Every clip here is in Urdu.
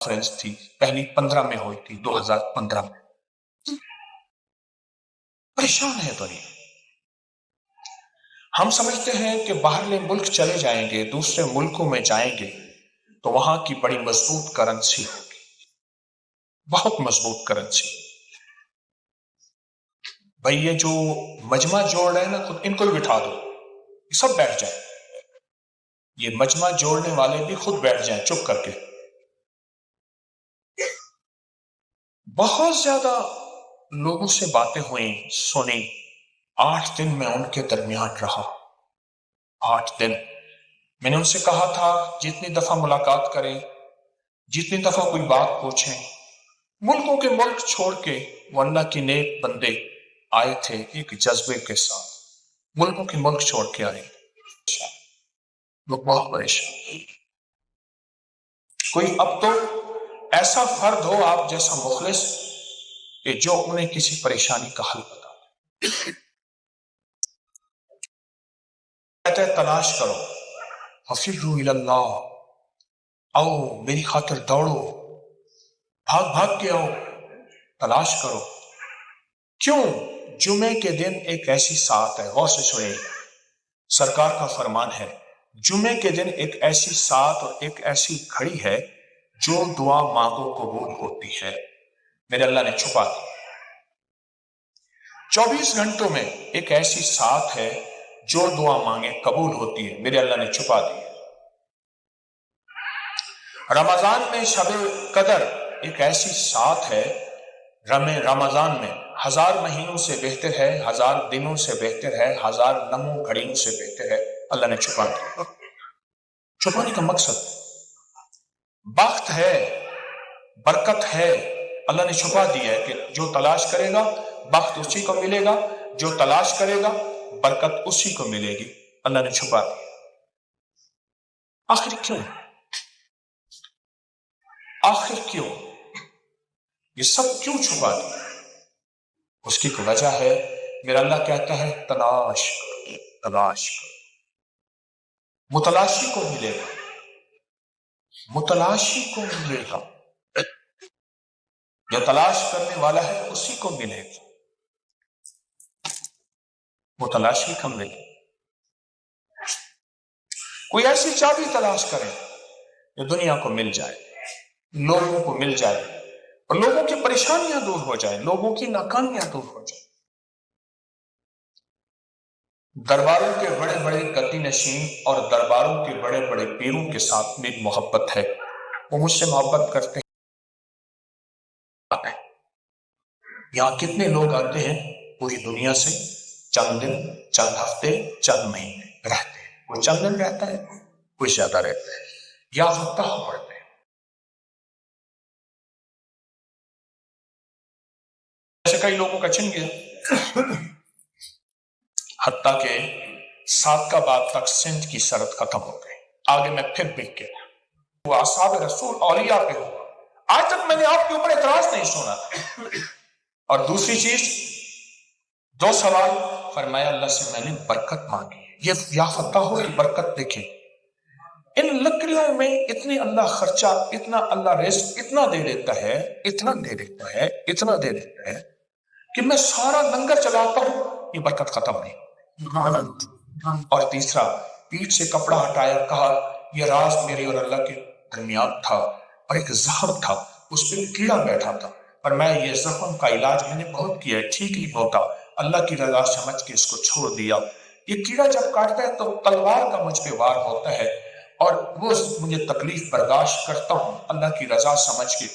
کانفرنس تھی، پہلی 15 میں ہوئی تھی، 2015 میں. پریشان ہے دنیا. ہم سمجھتے ہیں کہ باہرلے ملک چلے جائیں گے، دوسرے ملکوں میں جائیں گے تو وہاں کی بڑی مضبوط کرنسی ہوگی، بہت مضبوط کرنسی. بھئی یہ جو مجمع جوڑ رہے ہیں نا، خود ان کو بھی بٹھا دو، یہ سب بیٹھ جائیں. یہ مجمع جوڑنے والے بھی خود بیٹھ جائیں چپ کر کے. بہت زیادہ لوگوں سے باتیں ہوئیں، سنی. 8 دن میں ان کے درمیان رہا. 8 دن میں نے ان سے کہا تھا جتنی دفعہ ملاقات کریں، جتنی دفعہ کوئی بات پوچھیں، ملکوں کے ملک چھوڑ کے وہ اللہ کی نیک بندے آئے تھے ایک جذبے کے ساتھ، ملکوں کے ملک چھوڑ کے آئے. لوگ بہت پریشان. کوئی اب تو ایسا فرد ہو آپ جیسا مخلص کہ جو انہیں کسی پریشانی کا حل بتا. کہتے ہیں تلاش کرو، ففروا الی اللہ، آؤ میری خاطر دوڑو، بھاگ بھاگ کے آؤ، تلاش کرو. کیوں؟ جمعے کے دن ایک ایسی ساعت ہے، غور سے سنیں، سرکار کا فرمان ہے، جمعے کے دن ایک ایسی ساعت اور ایک ایسی گھڑی ہے جو دعا مانگو قبول ہوتی ہے. میرے اللہ نے چھپا دی. 24 گھنٹوں میں ایک ایسی ساعت ہے جو دعا مانگے قبول ہوتی ہے، میرے اللہ نے چھپا دی. رمضان میں شب قدر ایک ایسی ساعت ہے، رمضان میں 1000 مہینوں سے بہتر ہے، 1000 دنوں سے بہتر ہے، 1000 لمحوں گھڑیوں سے بہتر ہے. اللہ نے چھپا دیا. چھپانے کا مقصد بخت ہے، برکت ہے. اللہ نے چھپا دیا ہے کہ جو تلاش کرے گا بخت اسی کو ملے گا، جو تلاش کرے گا برکت اسی کو ملے گی. اللہ نے چھپا دیا. آخر کیوں؟ آخر کیوں یہ سب کیوں چھپا دیا؟ اس کی کوئی وجہ ہے. میرا اللہ کہتا ہے تلاش کرو، تلاش کرو. متلاشی کو ملے گا، متلاشی کو ملے گا. جو تلاش کرنے والا ہے اسی کو ملے گا. متلاشی کا ملے گا. کوئی ایسی چابی تلاش کرے جو دنیا کو مل جائے، لوگوں کو مل جائے، اور لوگوں کی پریشانیاں دور ہو جائیں، لوگوں کی ناکامیاں دور ہو جائیں. درباروں کے بڑے بڑے گدی نشین اور درباروں کے بڑے بڑے پیروں کے ساتھ میری محبت ہے، وہ مجھ سے محبت کرتے ہیں. یہاں کتنے لوگ آتے ہیں پوری دنیا سے، چند دن، چند ہفتے، چند مہینے رہتے ہیں. کوئی چند دن رہتا ہے، کوئی زیادہ رہتا ہے، یا ہفتہ پڑھتے ہیں. ایسے کئی لوگوں کا چن گیا، حتیٰ کہ سابقہ تک سندھ کی سرحد ختم ہو گئی. آگے میں پھر بک کے وہ اصحاب رسول اولیاء پہ ہوا. آج تک میں نے آپ کے اوپر اعتراض نہیں سنا. اور دوسری چیز، 2 سوال فرمایا اللہ سے میں نے برکت مانگی. یہ یا فتح ہو کہ برکت دیکھیں، ان لکڑیوں میں اتنے اللہ خرچہ، اتنا اللہ رزق اتنا دے دیتا ہے، اتنا دے دیتا ہے، اتنا دے دیتا ہے کہ میں سارا لنگر چلاتا ہوں، یہ برکت ختم نہیں. اور تیسرا، پیٹھ سے کپڑا ہٹایا، کہا یہ راز میرے اور اللہ کے درمیان تھا، اور ایک زخم تھا، اس پہ کیڑا بیٹھا تھا، اور میں یہ زخم کا علاج میں نے بہت کیا ہے، ٹھیک نہیں ہوتا، اللہ کی رضا سمجھ کے اس کو چھوڑ دیا. یہ کیڑا جب کاٹتا ہے تو تلوار کا مجھ پہ وار ہوتا ہے، اور وہ مجھے تکلیف برداشت کرتا ہوں اللہ کی رضا سمجھ کے،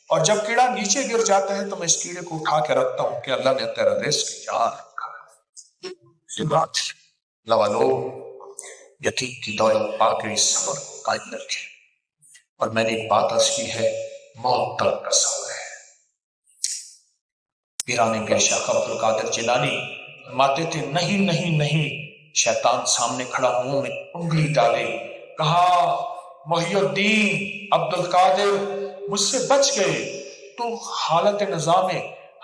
اور جب کیڑا نیچے گر جاتا ہے تو میں اس کیڑے کو اٹھا کے رکھتا ہوں کہ اللہ نے تیرا رزق یاد رکھا. یہ بات لوالو یتیم کی دولت پا کے اس صبر کو قائم رکھے. اور میں نے ایک بات عرض کی ہے، موت تک کا صبر ہے. پیران پیر شیخ عبد القادر جیلانی فرماتے تھے نہیں نہیں نہیں، شیطان سامنے کھڑا منہ میں انگلی ڈالے، کہا محی الدین عبد القادر مجھ سے بچ گئے. تو حالت نظام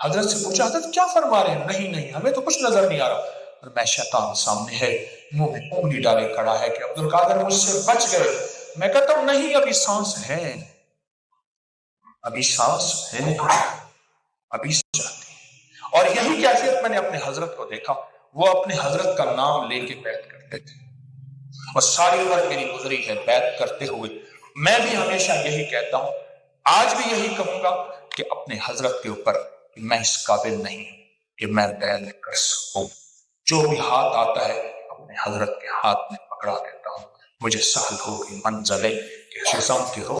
حضرت سے پوچھا حضرت کیا فرما رہے ہیں؟ نہیں نہیں ہمیں تو کچھ نظر نہیں آ رہا. اور میں شیطان سامنے ہے، منہ میں انگلی ڈالے کھڑا ہے کہ عبد القادر مجھ سے بچ گئے. میں کہتا ہوں نہیں ابھی سانس ہے. ابھی سانس ہے، ابھی چاہتے ہیں۔ اور یہی کیفیت میں نے اپنے حضرت کو دیکھا، وہ اپنے حضرت کا نام لے کے بیعت کرتے تھے، اور ساری عمر میری گزری ہے بیعت کرتے ہوئے۔ میں بھی ہمیشہ یہی کہتا ہوں، آج بھی یہی کہوں گا کہ اپنے حضرت کے اوپر میں اس قابل نہیں ہوں کہ میں بیعت کر سکوں۔ جو بھی ہاتھ آتا ہے اپنے حضرت کے ہاتھ میں پکڑا دیتا ہوں، مجھے سہل ہوگی منزلیں کہ خزاں کی روح